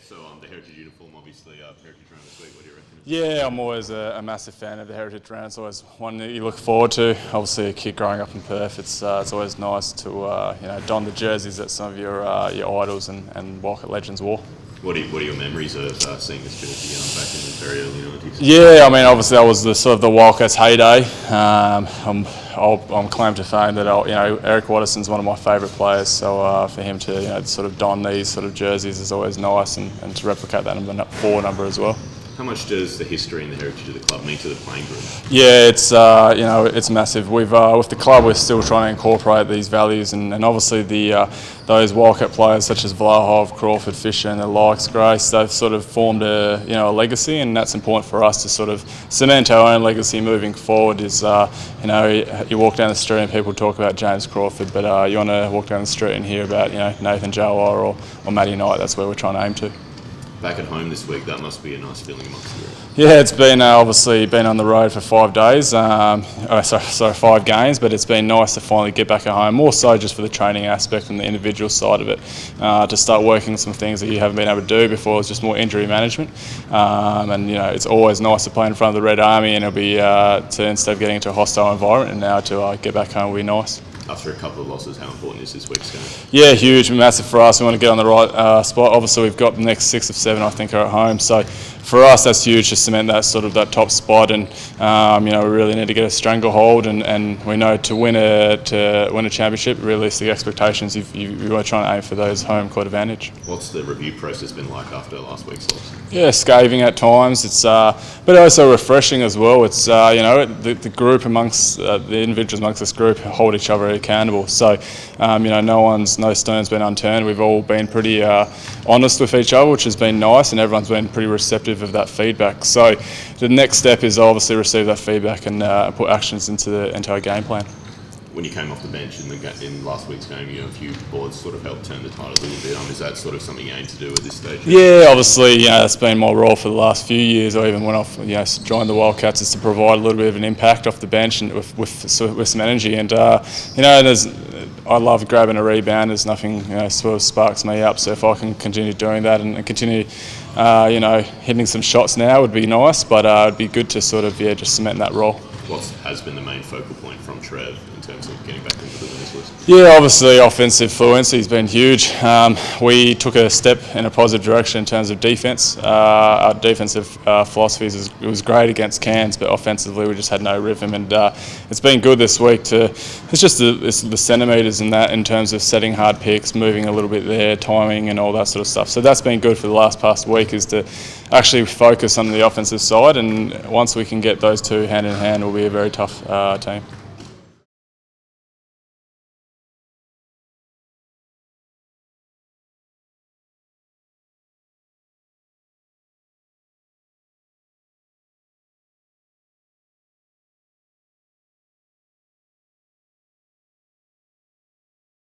So the Heritage uniform, obviously, Heritage round this week. What do you reckon? Yeah, I'm always a massive fan of the Heritage round. It's always one that you look forward to. Obviously, a kid growing up in Perth, it's always nice to don the jerseys that some of your idols and Wildcat legends wore. What are your memories of seeing this jersey back in the very early 90s? Yeah, I mean, obviously that was the sort of the Wildcats' heyday. I'm claim to fame that Eric Watterson's one of my favourite players. So for him to sort of don these sort of jerseys is always nice, and to replicate that number as well. How much does the history and the heritage of the club mean to the playing group? Yeah, it's massive. We've with the club, we're still trying to incorporate these values, and obviously those Wildcat players such as Vlahov, Crawford, Fisher, and the likes, Grace, they've sort of formed a legacy, and that's important for us to sort of cement our own legacy moving forward. You walk down the street and people talk about James Crawford, but you want to walk down the street and hear about Nathan Jawar or Matty Knight. That's where we're trying to aim to. Back at home this week, that must be a nice feeling amongst the group. Yeah, it's been obviously been on the road for 5 days, 5 games, but it's been nice to finally get back at home, more so just for the training aspect and the individual side of it, to start working some things that you haven't been able to do before. It's just more injury management, and it's always nice to play in front of the Red Army, and it'll be to instead of getting into a hostile environment, and now to get back home will be nice. After a couple of losses, how important is this week's game? Yeah, huge, massive for us. We want to get on the right spot. Obviously, we've got the next 6 of 7, I think, are at home. So for us, that's huge to cement that top spot. And we really need to get a stranglehold. And we know to win a championship, realistic expectations, you are trying to aim for those home court advantage. What's the review process been like after last week's loss? Yeah, scathing at times. It's but also refreshing as well. It's the group amongst the individuals amongst this group hold each other accountable. So no stone's been unturned. We've all been pretty honest with each other, which has been nice, and everyone's been pretty receptive of that feedback. So the next step is obviously receive that feedback and put actions into our game plan. When you came off the bench in last week's game, a few boards sort of helped turn the tide a little bit. Is that sort of something you aim to do at this stage? Yeah, obviously, that's been my role for the last few years, or even when I've joined the Wildcats, is to provide a little bit of an impact off the bench and with some energy. And I love grabbing a rebound. There's nothing sort of sparks me up. So if I can continue doing that and continue hitting some shots now would be nice. But it'd be good to sort of just cement that role. What has been the main focal point from Trev in terms of getting back into the winners list? Yeah, obviously offensive fluency has been huge. We took a step in a positive direction in terms of defence. Our defensive philosophies was great against Cairns, but offensively we just had no rhythm. And it's been good this week it's just the centimetres in that in terms of setting hard picks, moving a little bit there, timing and all that sort of stuff. So that's been good for the past week, is to actually focus on the offensive side, and once we can get those two hand in hand, we'll be a very tough team.